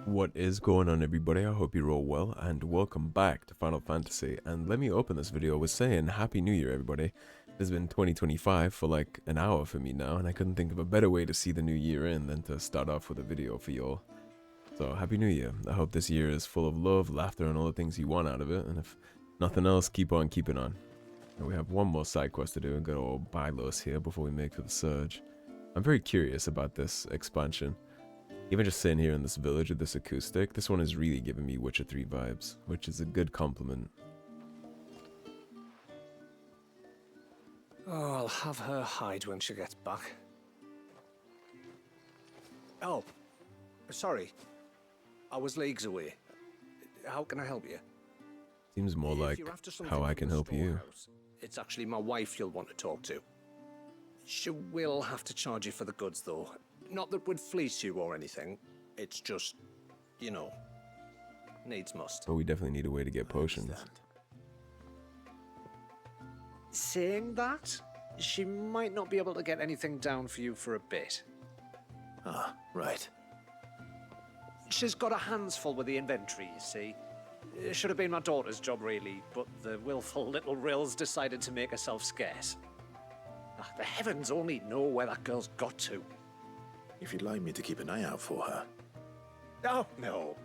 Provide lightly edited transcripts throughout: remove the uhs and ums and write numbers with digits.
What is going on, everybody? I hope you're all well, and welcome back to Final Fantasy. And let me open this video with saying Happy New Year, everybody. It's been 2025 for like an hour for me now, and I couldn't think of a better way to see the new year in than to start off with a video for y'all. So, Happy New Year. I hope this year is full of love, laughter, and all the things you want out of it, and if nothing else, keep on keeping on. And we have one more side quest to do, and good old Bylos here before we make for the Surge. I'm very curious about this expansion. Even just sitting here in this village with this acoustic, this one is really giving me Witcher 3 vibes, which is a good compliment. Oh, I'll have her hide when she gets back. Oh, sorry. I was leagues away. How can I help you? Seems more If like you're after something how I from can the help you. storehouse, it's actually my wife you'll want to talk to. She will have to charge you for the goods, though. Not that would fleece you or anything. It's just, you know, needs must. But we definitely need a way to get potions. Saying that, she might not be able to get anything down for you for a bit. Ah, right. She's got her hands full with the inventory, you see. It should have been my daughter's job, really, but the willful little rills decided to make herself scarce. Ah, the heavens only know where that girl's got to. If you'd like me to keep an eye out for her. Oh, no.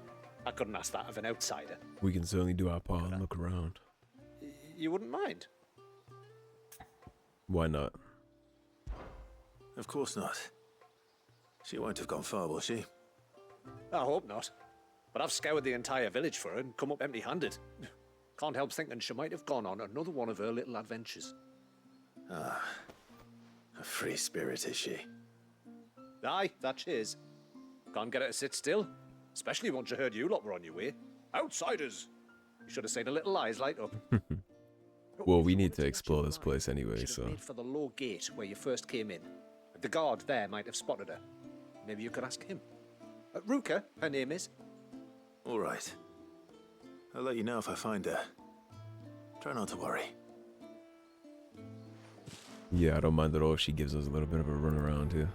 I couldn't ask that of an outsider. We can certainly do our part and look around. You wouldn't mind? Why not? Of course not. She won't have gone far, will she? I hope not. But I've scoured the entire village for her and come up empty-handed. Can't help thinking she might have gone on another one of her little adventures. Ah, a free spirit is she? Aye, that she is. Can't get her to sit still. Especially once you heard you lot were on your way. Outsiders! You should have seen her little eyes light up. Well, we need to explore this place anyway, so... Made for the low gate where you first came in. The guard there might have spotted her. Maybe you could ask him. Ruka, her name is. All right. I'll let you know if I find her. Try not to worry. Yeah, I don't mind at all if she gives us a little bit of a run around here.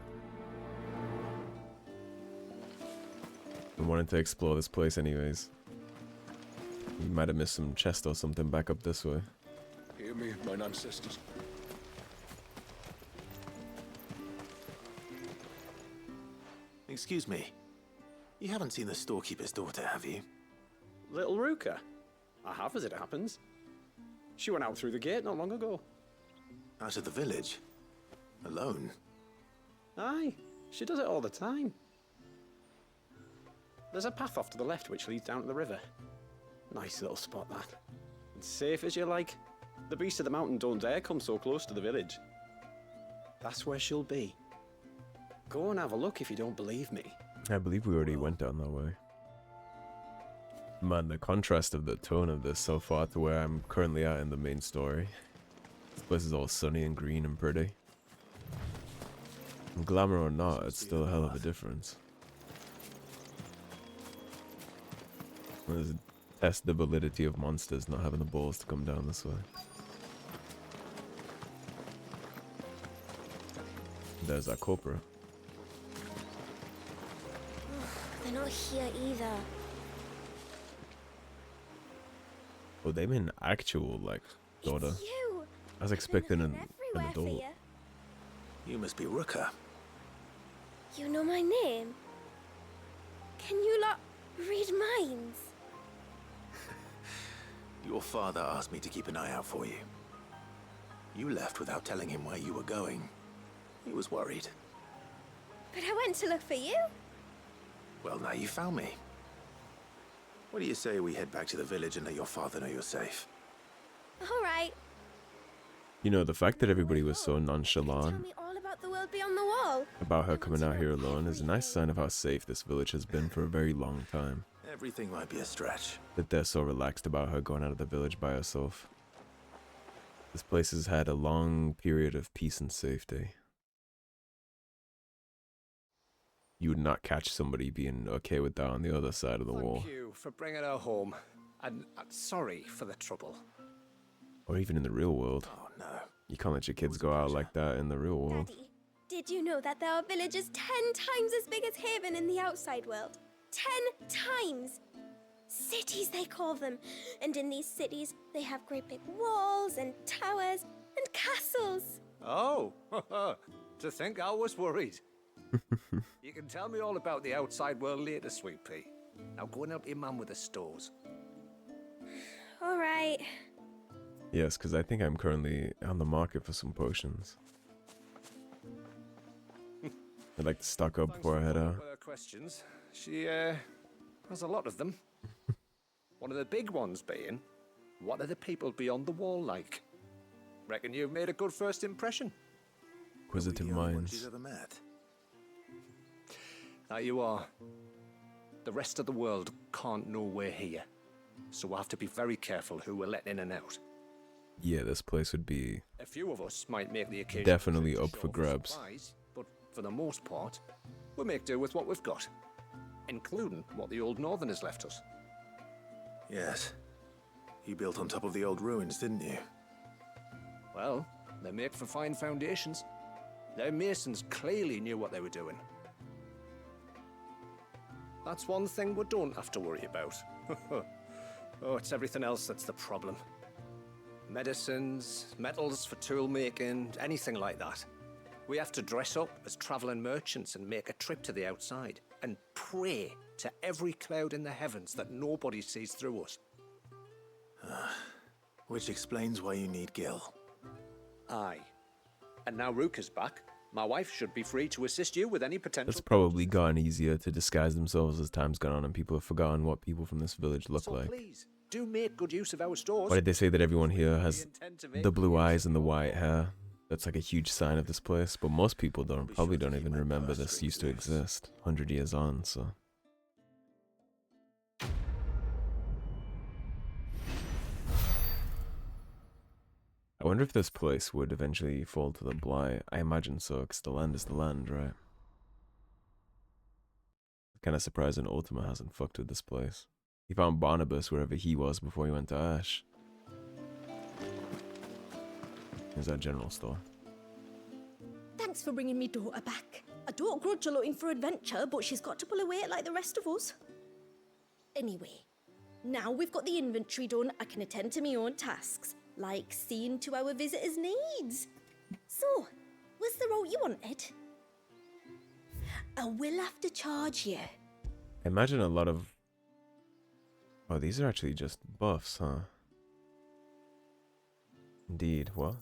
I wanted to explore this place anyways. We might have missed some chest or something back up this way. Hear me, mine ancestors. Excuse me. You haven't seen the storekeeper's daughter, have you? Little Ruka? I have, as it happens. She went out through the gate not long ago. Out of the village? Alone? Aye, she does it all the time. There's a path off to the left which leads down to the river. Nice little spot, that. And safe as you like. The beasts of the mountain don't dare come so close to the village. That's where she'll be. Go and have a look if you don't believe me. I believe we already went down that way. Man, the contrast of the tone of this so far to where I'm currently at in the main story. This place is all sunny and green and pretty. And glamour or not, it's still a hell of a difference. There's test the validity of monsters not having the balls to come down this way. There's our corporate. They're not here either. Oh, they mean actual, like, daughter. It's you. I was expecting an Everywhere for adult. you. You must be Ruka. You know my name? Can you lot read minds? Your father asked me to keep an eye out for you. You left without telling him where you were going. He was worried. But I went to look for you. Well, now you found me. What do you say we head back to the village and let your father know you're safe? All right. You know, the fact that everybody was so Tell nonchalant me all about the world beyond the wall. about her coming out here alone is a nice sign of how safe this village has been for a very long time. Everything might be a stretch. That they're so relaxed about her going out of the village by herself. This place has had a long period of peace and safety. You would not catch somebody being okay with that on the other side of the wall. Thank you for bringing her home. And sorry for the trouble. Or even in the real world. Oh, no. You can't let your kids go out like that in the real world. Daddy, did you know that there are villages 10 times as big as Haven in the outside world? 10 times. Cities, they call them. And in these cities, they have great big walls and towers and castles. Oh, to think I was worried. You can tell me all about the outside world later, Sweet Pea. Now go and help your man with the stores. All right. Yes, because I think I'm currently on the market for some potions. I'd like to stock up before I head out. Questions. She has a lot of them. One of the big ones being, what are the people beyond the wall like? Reckon you've made a good first impression. Inquisitive Are we the only ones minds. she's ever met? That you are. The rest of the world can't know we're here, so we'll have to be very careful who we're letting in and out. Yeah, this place would be A few of us might make the occasion definitely up for grabs. supplies, but for the most part, we'll make do with what we've got, including what the old Northerners left us. Yes. You built on top of the old ruins, didn't you? Well, they make for fine foundations. Their masons clearly knew what they were doing. That's one thing we don't have to worry about. Oh, it's everything else that's the problem. Medicines, metals for tool making, anything like that. We have to dress up as traveling merchants and make a trip to the outside and pray to every cloud in the heavens that nobody sees through us. Which explains why you need Gil. Aye. And now Ruka's back. My wife should be free to assist you with any potential. It's probably gotten easier to disguise themselves as time's gone on and people have forgotten what people from this village look So like. please, do make good use of our stores. Why did they say that everyone here has intend to make the blue good use eyes and the of white hair? That's like a huge sign of this place, but most people probably don't even remember this used to exist 100 years on, so. I wonder if this place would eventually fall to the Blight. I imagine so, because the land is the land, right? Kind of surprising Ultima hasn't fucked with this place. He found Barnabas wherever he was before he went to Ash. Here's our general store. Thanks for bringing me daughter back. I don't grudge her looking for adventure, but she's got to pull her weight like the rest of us. Anyway, now we've got the inventory done, I can attend to my own tasks, like seeing to our visitors' needs. So, was the route you wanted? I will have to charge you. I imagine a lot of... Oh, these are actually just buffs, huh? Indeed, what?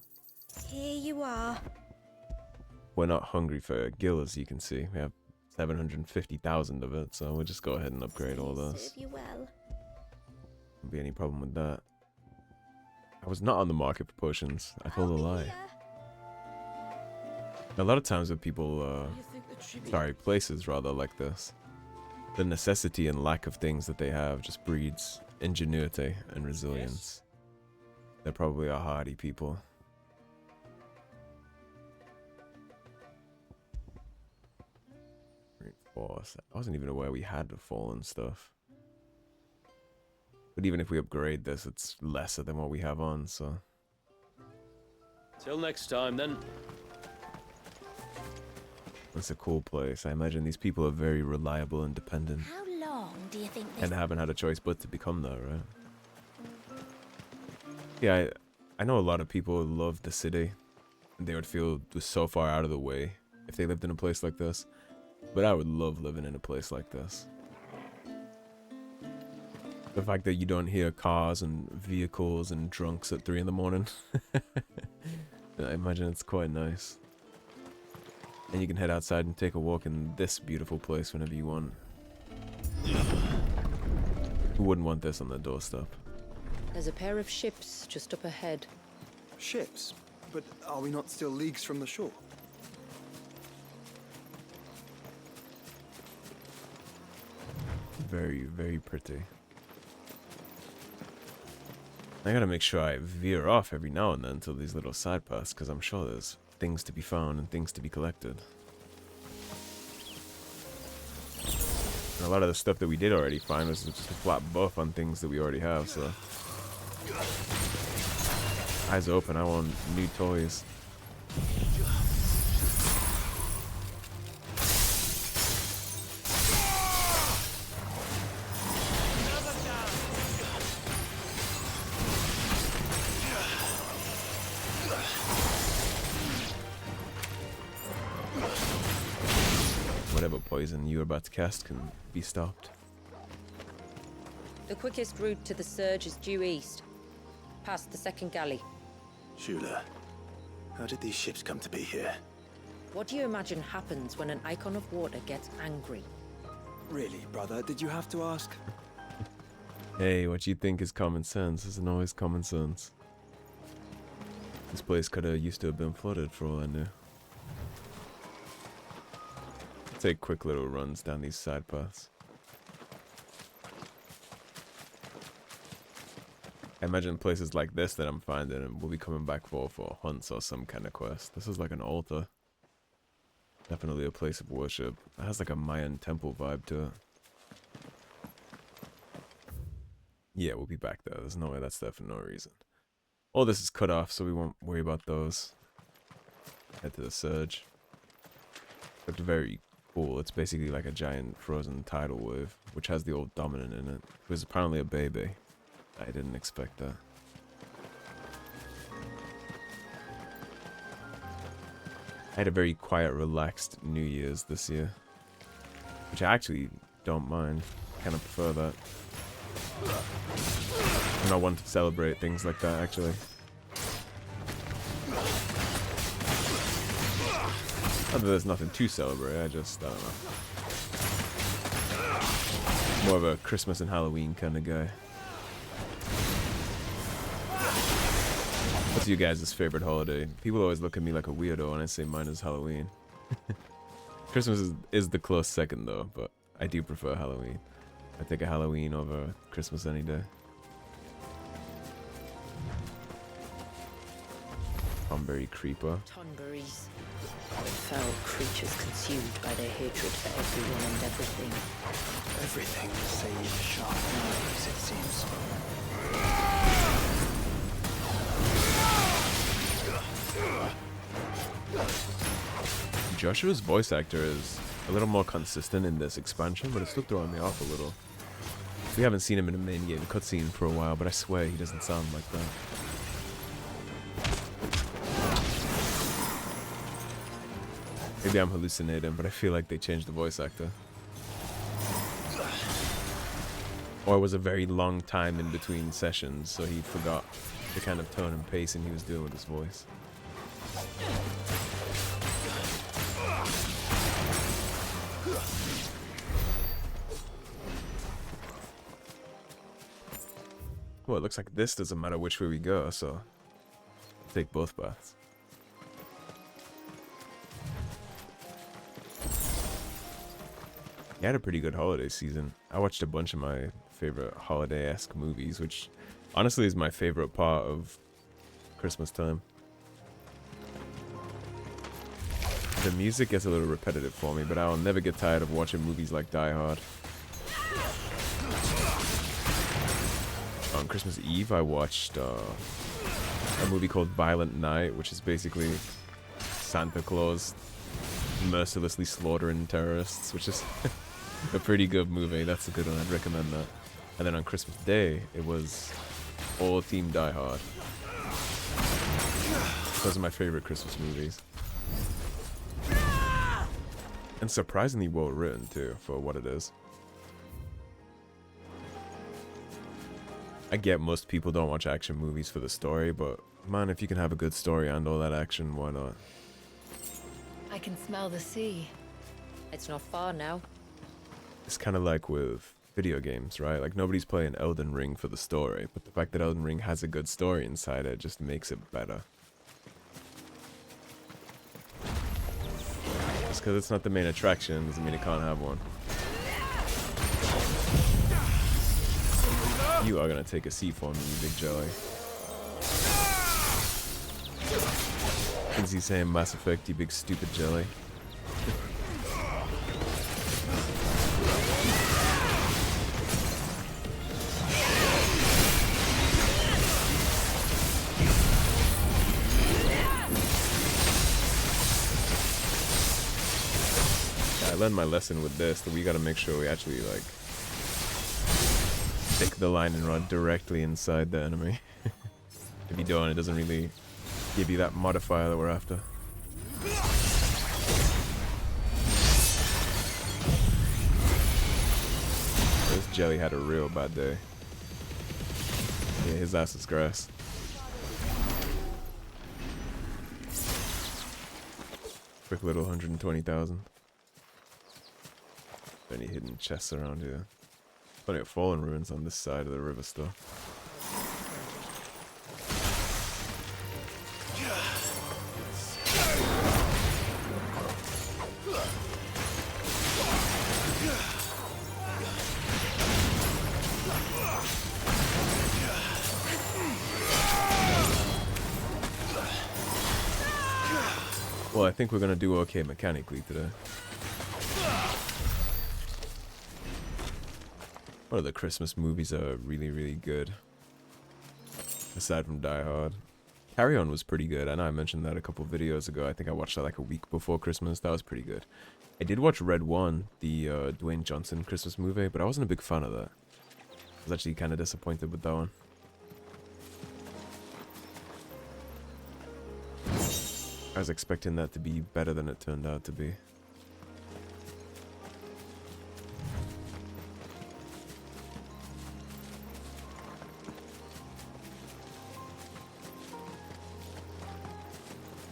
Here you are. We're not hungry for Gil, as you can see. We have 750,000 of it, so we'll just go ahead and upgrade all this. Serve you well. Won't be any problem with that. I was not on the market for potions. I told a I'll be lie. here. A lot of times with people, places rather like this, the necessity and lack of things that they have just breeds ingenuity and resilience. They're probably a hardy people. Reinforce. I wasn't even aware we had the fallen stuff. But even if we upgrade this, it's lesser than what we have on, so... Till next time, then. It's a cool place. I imagine these people are very reliable and dependent. How long do you think this... And haven't had a choice but to become that, right? Yeah, I know a lot of people love the city. And they would feel it was so far out of the way if they lived in a place like this. But I would love living in a place like this. The fact that you don't hear cars and vehicles and drunks at 3 in the morning. I imagine it's quite nice. And you can head outside and take a walk in this beautiful place whenever you want. Who wouldn't want this on their doorstep? There's a pair of ships just up ahead. Ships? But are we not still leagues from the shore? Very, very pretty. I gotta make sure I veer off every now and then to these little side paths, because I'm sure there's things to be found and things to be collected. And a lot of the stuff that we did already find was just a flat buff on things that we already have, so... Eyes open, I want new toys. poison you're about to cast can be stopped. The quickest route to the surge is due east, past the second galley. Shula, how did these ships come to be here? What do you imagine happens when an Eikon of water gets angry? Really, brother, did you have to ask? Hey, what you think is common sense isn't always common sense. This place could have used to have been flooded for all I knew. Take quick little runs down these side paths. I imagine places like this that I'm finding and we'll be coming back for hunts or some kind of quest. This is like an altar. Definitely a place of worship. It has like a Mayan temple vibe to it. Yeah, we'll be back there. There's no way that's there for no reason. All this is cut off, so we won't worry about those. Head to the surge. Looked very cool. It's basically like a giant frozen tidal wave, which has the old dominant in it. It was apparently a baby. I didn't expect that. I had a very quiet, relaxed New Year's this year, which I actually don't mind. Kind of prefer that. I'm not one to celebrate things like that, actually. Not that there's nothing to celebrate, I don't know. More of a Christmas and Halloween kind of guy. What's your guys' favorite holiday? People always look at me like a weirdo when I say mine is Halloween. Christmas is the close second though, but I do prefer Halloween. I take a Halloween over Christmas any day. Tonberry creeper. Tonberries. The foul creatures consumed by their hatred for everyone and everything. Everything save sharp knives, it seems. Joshua's voice actor is a little more consistent in this expansion, but it's still throwing me off a little. We haven't seen him in a main game cutscene for a while, but I swear he doesn't sound like that. Maybe I'm hallucinating, but I feel like they changed the voice actor. Or it was a very long time in between sessions, so he forgot the kind of tone and pacing he was doing with his voice. Well, it looks like this doesn't matter which way we go, so I'll take both paths. I had a pretty good holiday season. I watched a bunch of my favorite holiday-esque movies, which honestly is my favorite part of Christmas time. The music gets a little repetitive for me, but I'll never get tired of watching movies like Die Hard. On Christmas Eve, I watched a movie called Violent Night, which is basically Santa Claus mercilessly slaughtering terrorists, which is a pretty good movie. That's a good one. I'd recommend that. And then on Christmas Day, it was all Team Die Hard. Those are my favorite Christmas movies. And surprisingly well written, too, for what it is. I get most people don't watch action movies for the story, but man, if you can have a good story and all that action, why not? I can smell the sea. It's not far now. It's kind of like with video games, right? Like nobody's playing Elden Ring for the story, but the fact that Elden Ring has a good story inside it just makes it better. Just because it's not the main attraction doesn't mean it can't have one. You are gonna take a seat for me, you big jelly. Is he saying Mass Effect, you big stupid jelly? I learned my lesson with this, that we gotta make sure we actually like stick the lightning rod directly inside the enemy. If you don't, it doesn't really give you that modifier that we're after. this jelly had a real bad day. Yeah, his ass is grass. Quick little 120,000. Any hidden chests around here? Plenty of fallen ruins on this side of the river still. Well, I think we're gonna do okay mechanically today. One of the Christmas movies are really, really good. Aside from Die Hard. Carry On was pretty good. I know I mentioned that a couple videos ago. I think I watched that like a week before Christmas. That was pretty good. I did watch Red One, the Dwayne Johnson Christmas movie, but I wasn't a big fan of that. I was actually kind of disappointed with that one. I was expecting that to be better than it turned out to be.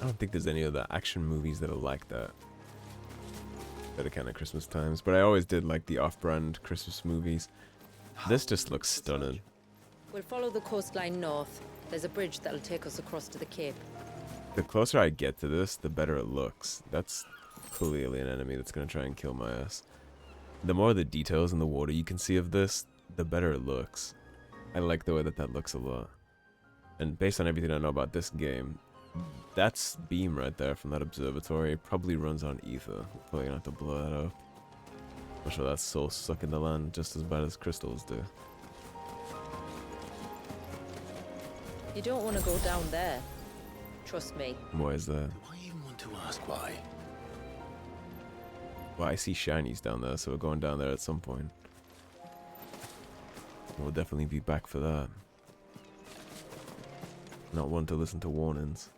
I don't think there's any other action movies that are like that. That are kind of Christmas times. But I always did like the off-brand Christmas movies. This just looks stunning. We'll follow the coastline north. There's a bridge that'll take us across to the cape. The closer I get to this, the better it looks. That's clearly an enemy that's going to try and kill my ass. The more the details in the water you can see of this, the better it looks. I like the way that that looks a lot. And based on everything I know about this game, that's beam right there from that observatory probably runs on ether. We're probably gonna have to blow that up. I'm sure that's soul sucking the land just as bad as crystals do. You don't want to go down there. Trust me. Why is that? Do I even want to ask why? Well, I see shinies down there, so we're going down there at some point. We'll definitely be back for that. Not one to listen to warnings.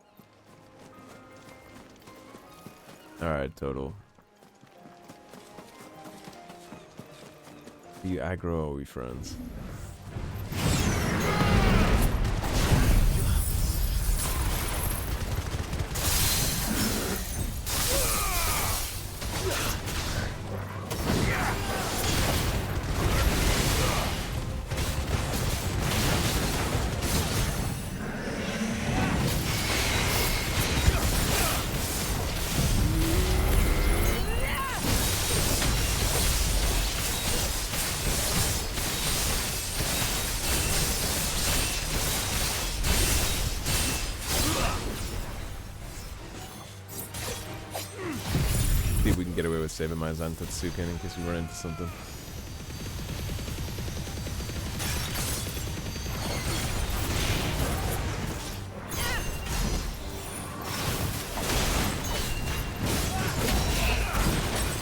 Alright, total. Are you aggro or are we friends? See if we can get away with saving my Zantatsuken in case we run into something.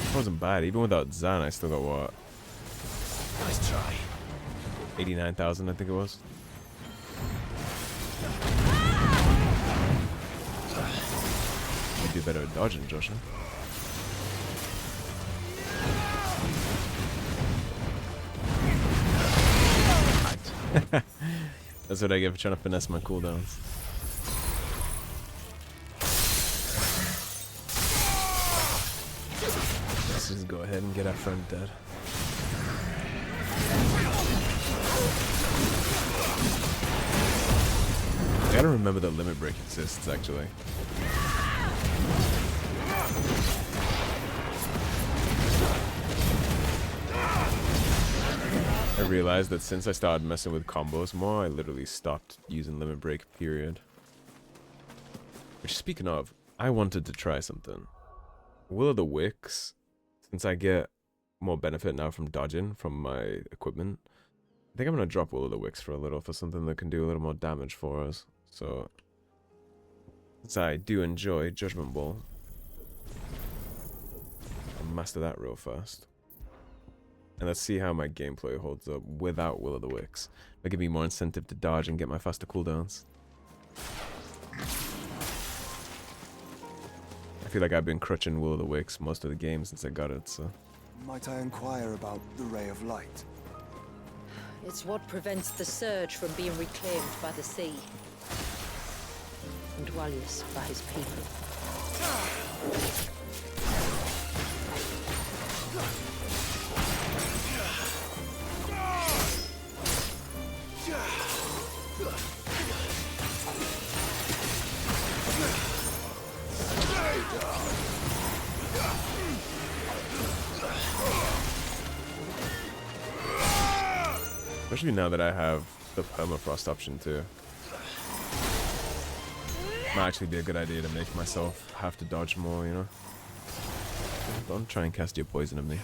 That wasn't bad. Even without Zan, I still got what? Nice try. 89,000, I think it was. I'd do better at dodging, Joshua. That's what I get for trying to finesse my cooldowns. Let's just go ahead and get our friend dead. I gotta remember that limit break exists, actually. I realized that since I started messing with combos more, I literally stopped using limit break, period. Which, speaking of, I wanted to try something. Will o' the Wisps, since I get more benefit now from dodging from my equipment, I think I'm going to drop Will o' the Wisps for a little for something that can do a little more damage for us. So, since I do enjoy Judgment Ball, I'll master that real fast. And let's see how my gameplay holds up without Will o' the Wisps. It'll give me more incentive to dodge and get my faster cooldowns. I feel like I've been crutching Will o' the Wisps most of the game since I got it, so... Might I inquire about the Ray of Light? It's what prevents the surge from being reclaimed by the sea. And Dwalius by his people. Especially now that I have the permafrost option too. Might actually be a good idea to make myself have to dodge more, you know? Don't try and cast your poison at me.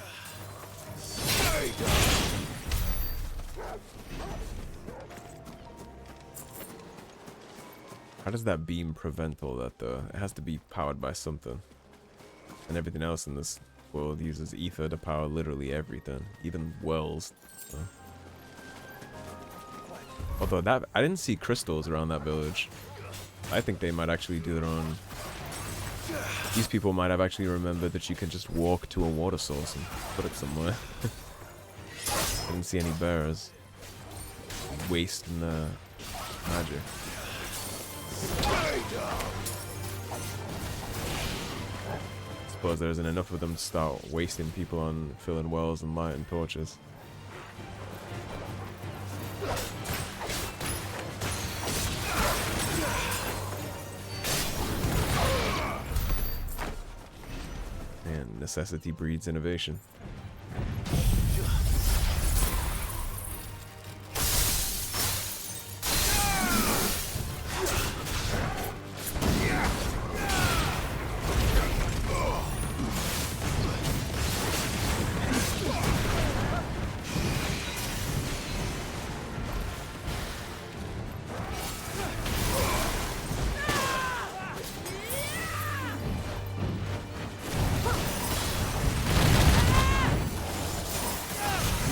How does that beam prevent all that though? It has to be powered by something. And everything else in this world uses ether to power literally everything. Even wells. So. Although that, I didn't see crystals around that village. I think they might actually do their own. These people might have actually remembered that you can just walk to a water source and put it somewhere. I didn't see any bears. Wasting the magic. Suppose there isn't enough of them to start wasting people on filling wells and lighting torches. And necessity breeds innovation.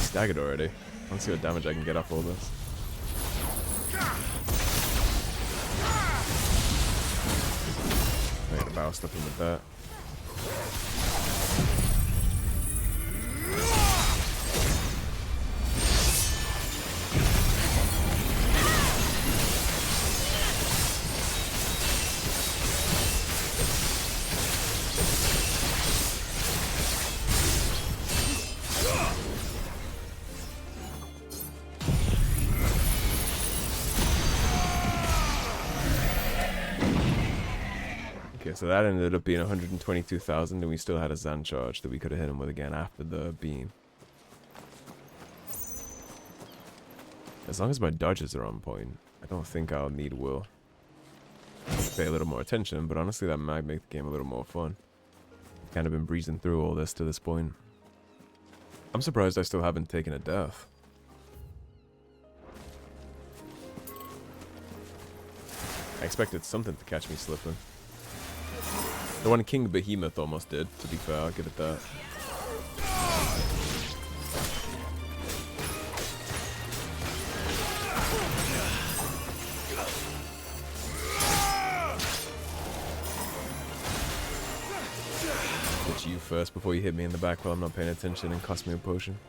Staggered already. Let's see what damage I can get off all this. I got a bow stuff in with that. So that ended up being 122,000, and we still had a Zan charge that we could have hit him with again after the beam. As long as my dodges are on point, I don't think I'll need will. Pay a little more attention, but honestly that might make the game a little more fun. I've kind of been breezing through all this to this point. I'm surprised I still haven't taken a death. I expected something to catch me slipping. The one King Behemoth almost did, to be fair, I'll give it that. Hit you first before you hit me in the back while I'm not paying attention and cost me a potion.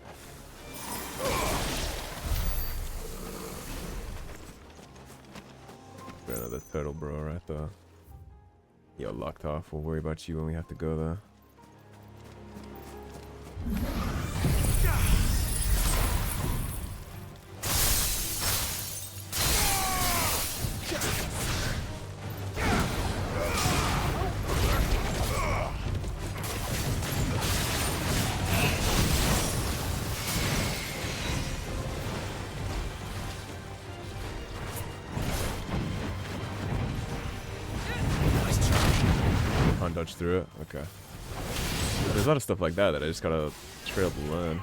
Got another turtle bro right there. You're locked off. We'll worry about you when we have to go there. Dodge through it? Okay. There's a lot of stuff like that that I just gotta straight up learn.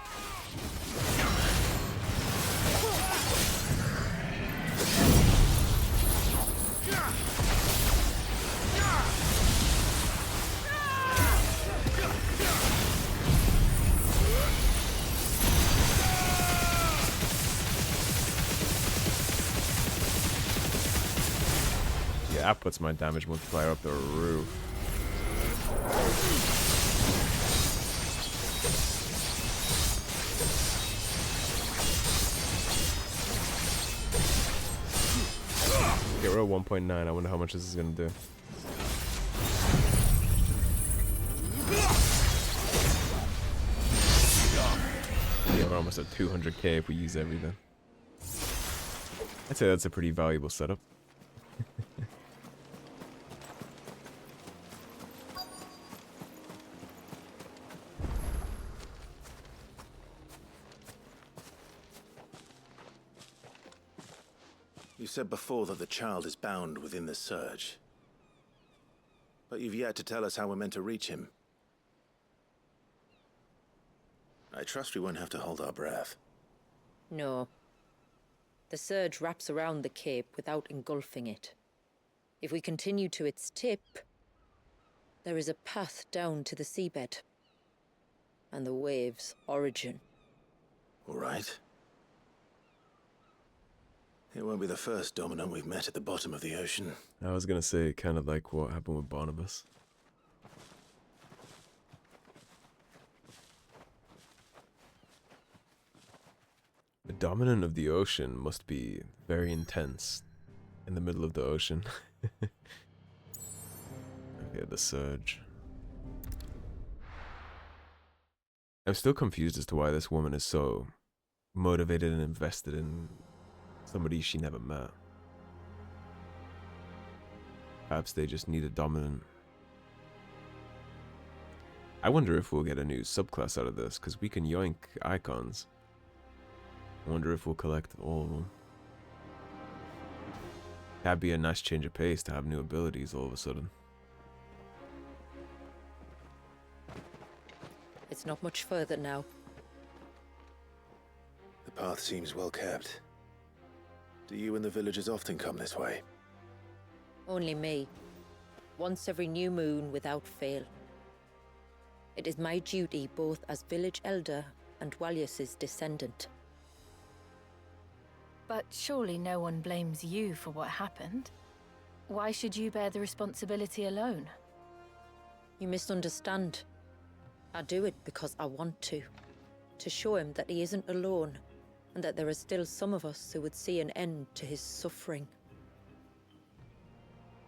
Yeah, that puts my damage multiplier up the roof. Okay, we're at 1.9. I wonder how much this is gonna do. Yeah, we're almost at 200k if we use everything. I'd say that's a pretty valuable setup. You said before that the child is bound within the surge. But you've yet to tell us how we're meant to reach him. I trust we won't have to hold our breath. No. The surge wraps around the cape without engulfing it. If we continue to its tip, there is a path down to the seabed and the wave's origin. All right. It won't be the first dominant we've met at the bottom of the ocean. I was gonna say kind of like what happened with Barnabas. The dominant of the ocean must be very intense in the middle of the ocean. Okay, the surge. I'm still confused as to why this woman is so motivated and invested in somebody she never met. Perhaps they just need a dominant. I wonder if we'll get a new subclass out of this, because we can yoink Eikons. I wonder if we'll collect all of them. That'd be a nice change of pace to have new abilities all of a sudden. It's not much further now. The path seems well kept. Do you and the villagers often come this way? Only me. Once every new moon without fail. It is my duty both as village elder and Walius's descendant. But surely no one blames you for what happened. Why should you bear the responsibility alone? You misunderstand. I do it because I want to. To show him that he isn't alone, and that there are still some of us who would see an end to his suffering.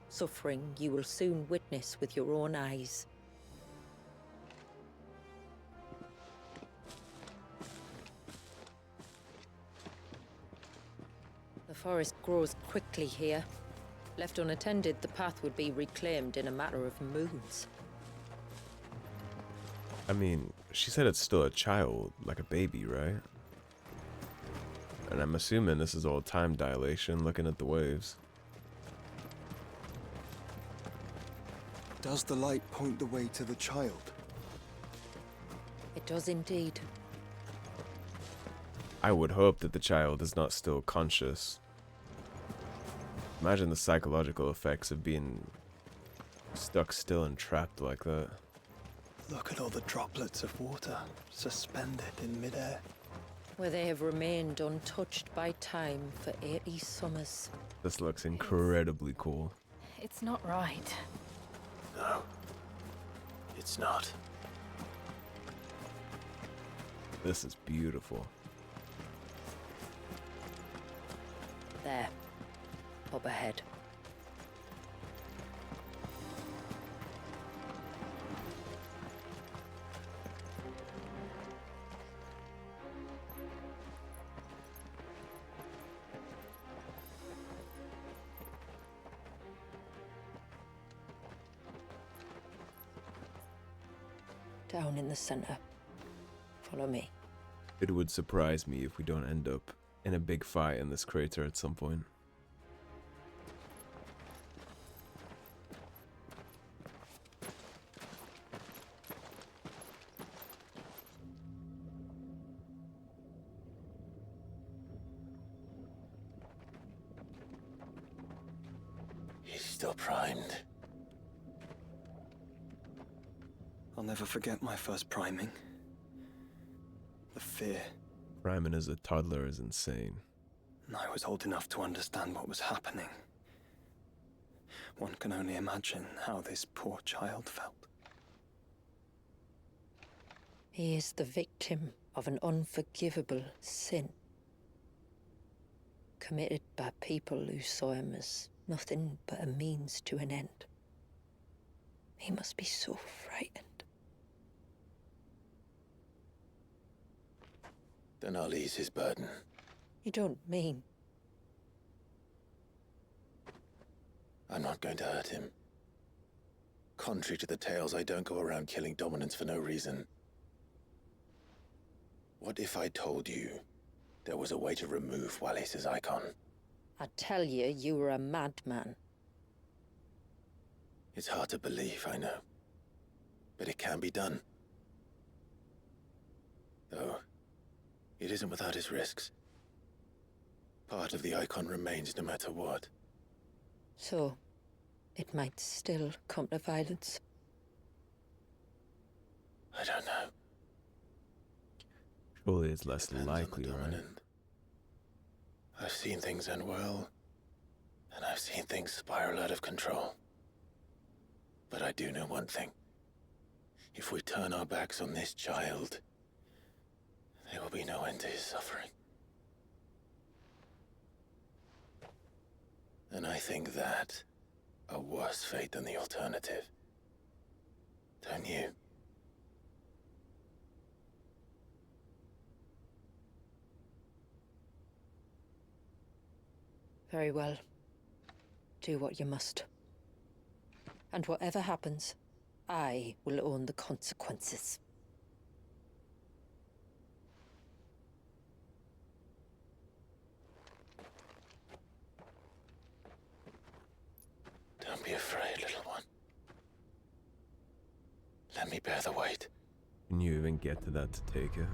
Suffering you will soon witness with your own eyes. The forest grows quickly here. Left unattended, the path would be reclaimed in a matter of moons. I mean, she said it's still a child, like a baby, right? And I'm assuming this is all time dilation, looking at the waves. Does the light point the way to the child? It does indeed. I would hope that the child is not still conscious. Imagine the psychological effects of being stuck still and trapped like that. Look at all the droplets of water suspended in midair. Where they have remained untouched by time for 80 summers. This looks incredibly cool. It's not right. No, it's not. This is beautiful. There. Up ahead. Down in the center. Follow me. It would surprise me if we don't end up in a big fight in this crater at some point. He's still primed. I'll never forget my first priming. The fear. Priming as a toddler is insane. I was old enough to understand what was happening. One can only imagine how this poor child felt. He is the victim of an unforgivable sin. Committed by people who saw him as nothing but a means to an end. He must be so frightened. Then I'll ease his burden. You don't mean? I'm not going to hurt him. Contrary to the tales, I don't go around killing dominants for no reason. What if I told you there was a way to remove Wallis's Eikon? I tell you, you were a madman. It's hard to believe, I know. But it can be done. Though, it isn't without its risks. Part of the Eikon remains no matter what. So, it might still come to violence. I don't know. Surely it's less Depends on the likely, right? dominant. I've seen things end well, and I've seen things spiral out of control. But I do know one thing. If we turn our backs on this child, there will be no end to his suffering. And I think that a worse fate than the alternative. Don't you? Very well. Do what you must. And whatever happens, I will own the consequences. Don't be afraid, little one. Let me bear the weight. Can you even get to that to take it?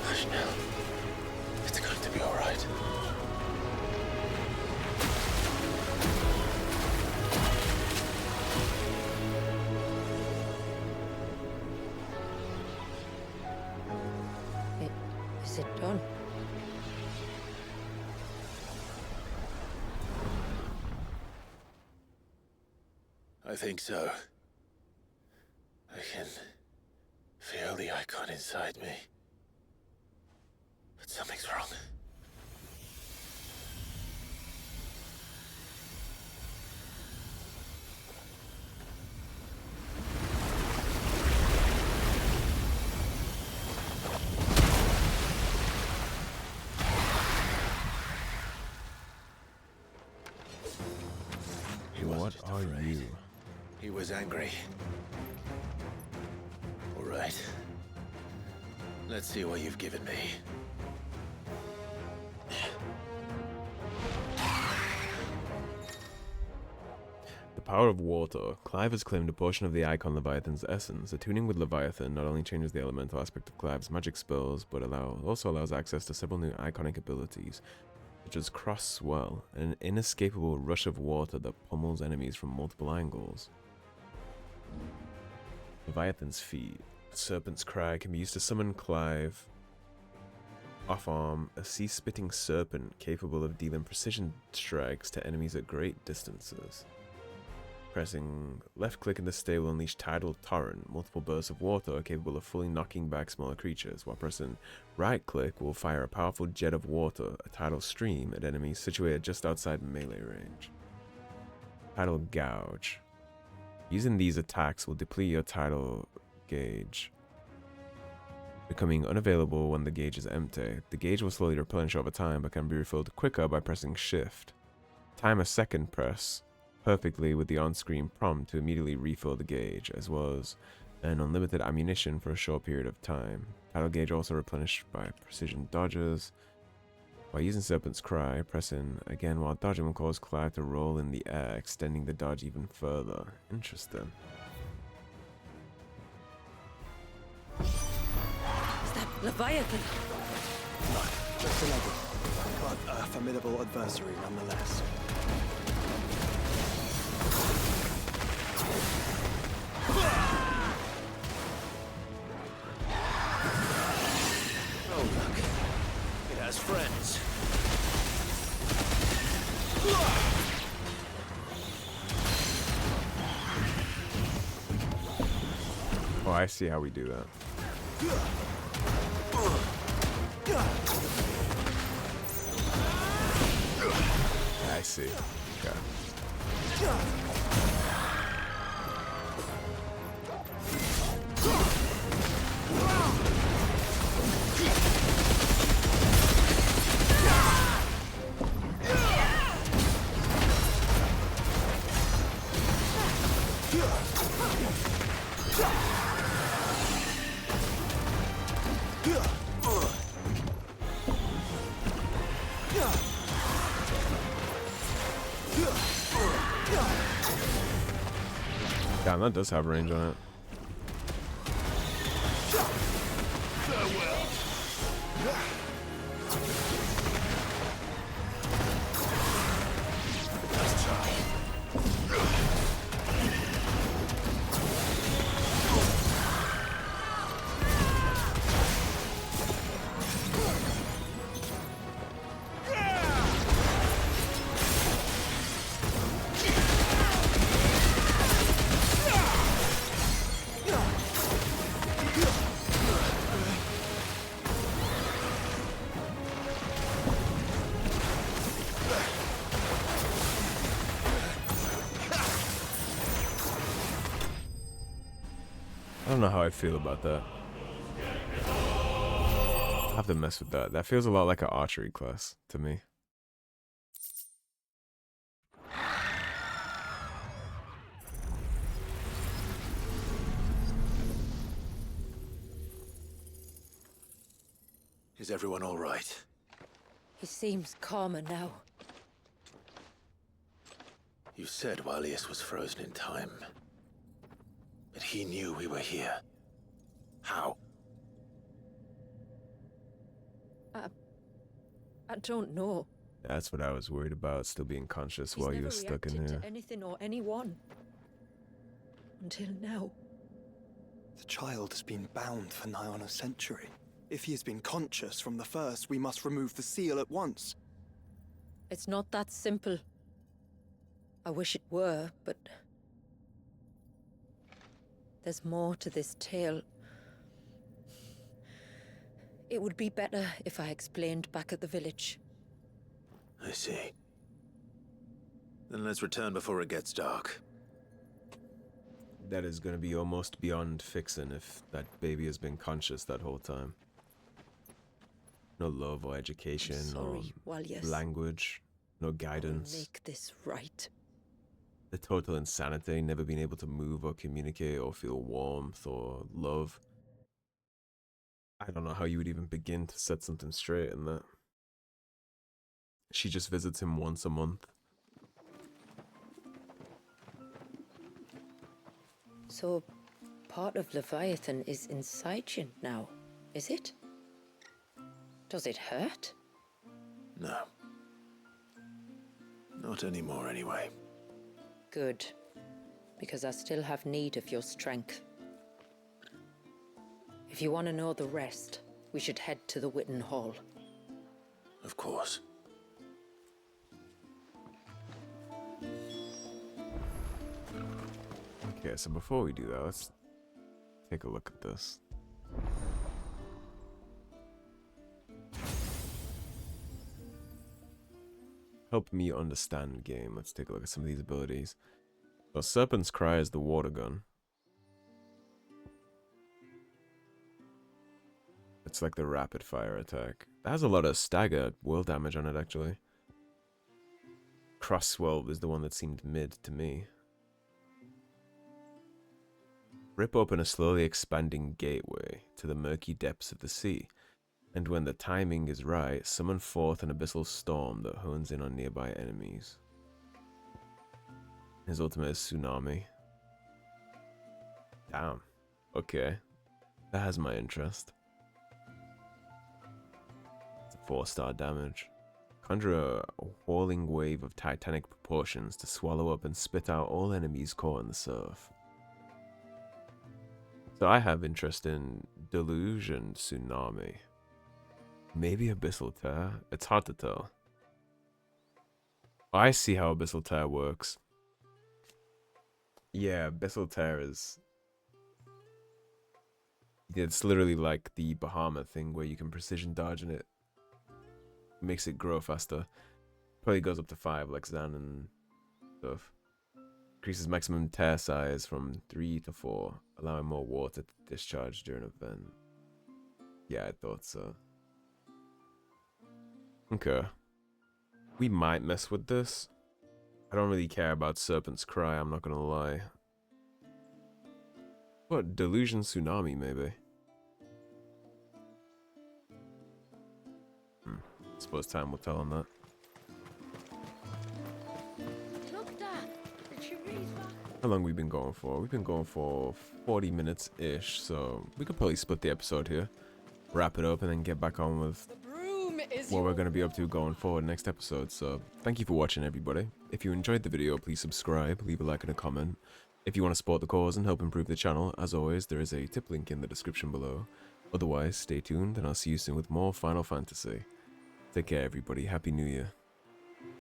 Hush now. It's going to be all right. Is it done? I think so. I can feel the Eikon inside me. But something's wrong. He wasn't What just are afraid. you? He was angry. All right. Let's see what you've given me. The power of water. Clive has claimed a portion of the Eikon Leviathan's essence. Attuning with Leviathan not only changes the elemental aspect of Clive's magic spells, but also allows access to several new iconic abilities, such as Cross Swell, an inescapable rush of water that pummels enemies from multiple angles. Leviathan's feet. Serpent's Cry can be used to summon Clive. Off-arm, a sea-spitting serpent capable of dealing precision strikes to enemies at great distances. Pressing left click in the stay will unleash Tidal Torrent, multiple bursts of water capable of fully knocking back smaller creatures, while pressing right click will fire a powerful jet of water, a tidal stream, at enemies situated just outside melee range. Tidal Gouge. Using these attacks will deplete your tidal gauge, becoming unavailable when the gauge is empty. The gauge will slowly replenish over time, but can be refilled quicker by pressing shift. Time a second press perfectly with the on-screen prompt to immediately refill the gauge, as well as an unlimited ammunition for a short period of time. Tidal gauge also replenished by precision dodges. While using Serpent's Cry, pressing again while dodging will cause Clive to roll in the air, extending the dodge even further. Interesting. Is that Leviathan? No, just another. But a formidable adversary nonetheless. Oh, I see how we do that. I see. Okay. Damn, that does have range on it. I don't know how I feel about that. I have to mess with that. That feels a lot like an archery class to me. Is everyone all right? He seems calmer now. You said Walius was frozen in time. But he knew we were here. How? I don't know. That's what I was worried about, still being conscious while you were stuck in here. To anything or anyone. Until now. The child has been bound for nigh on a century. If he has been conscious from the first, we must remove the seal at once. It's not that simple. I wish it were, but... there's more to this tale. It would be better if I explained back at the village. I see. Then let's return before it gets dark. That is going to be almost beyond fixing if that baby has been conscious that whole time. No love or education or language, no guidance. I'll make this right. The total insanity, never being able to move or communicate or feel warmth or love. I don't know how you would even begin to set something straight in that. She just visits him once a month. So, part of Leviathan is inside you now, is it? Does it hurt? No. Not anymore, anyway. Good. Because I still have need of your strength. If you want to know the rest, we should head to the Witten Hall. Of course. Okay, so before we do that, let's take a look at this. Help me understand game. Let's take a look at some of these abilities. So Serpent's Cry is the water gun. It's like the rapid fire attack. That has a lot of stagger will damage on it actually. Crosswell is the one that seemed mid to me. Rip open a slowly expanding gateway to the murky depths of the sea. And when the timing is right, summon forth an abyssal storm that hones in on nearby enemies. His ultimate is Tsunami. Damn. Okay. That has my interest. It's a 4-star damage. Conjure a whirling wave of titanic proportions to swallow up and spit out all enemies caught in the surf. So I have interest in Deluge and Tsunami. Maybe Abyssal Tear? It's hard to tell. I see how Abyssal Tear works. Yeah, Abyssal Tear is It's literally like the Bahama thing where you can precision dodge and it makes it grow faster. Probably goes up to 5 like Zan and stuff. Increases maximum tear size from 3 to 4, allowing more water to discharge during an event. Yeah, I thought so. Okay. We might mess with this. I don't really care about Serpent's Cry, I'm not gonna lie. What, Delusion Tsunami, maybe? Suppose time will tell on that. How long we been going for? We've been going for 40 minutes-ish, so we could probably split the episode here, wrap it up, and then get back on with what we're going to be up to going forward next episode. So thank you for watching, everybody. If you enjoyed the video, please subscribe, leave a like and a comment. If you want to support the cause and help improve the channel, as always, there is a tip link in the description below. Otherwise, stay tuned, and I'll see you soon with more Final Fantasy. Take care, everybody. Happy New Year.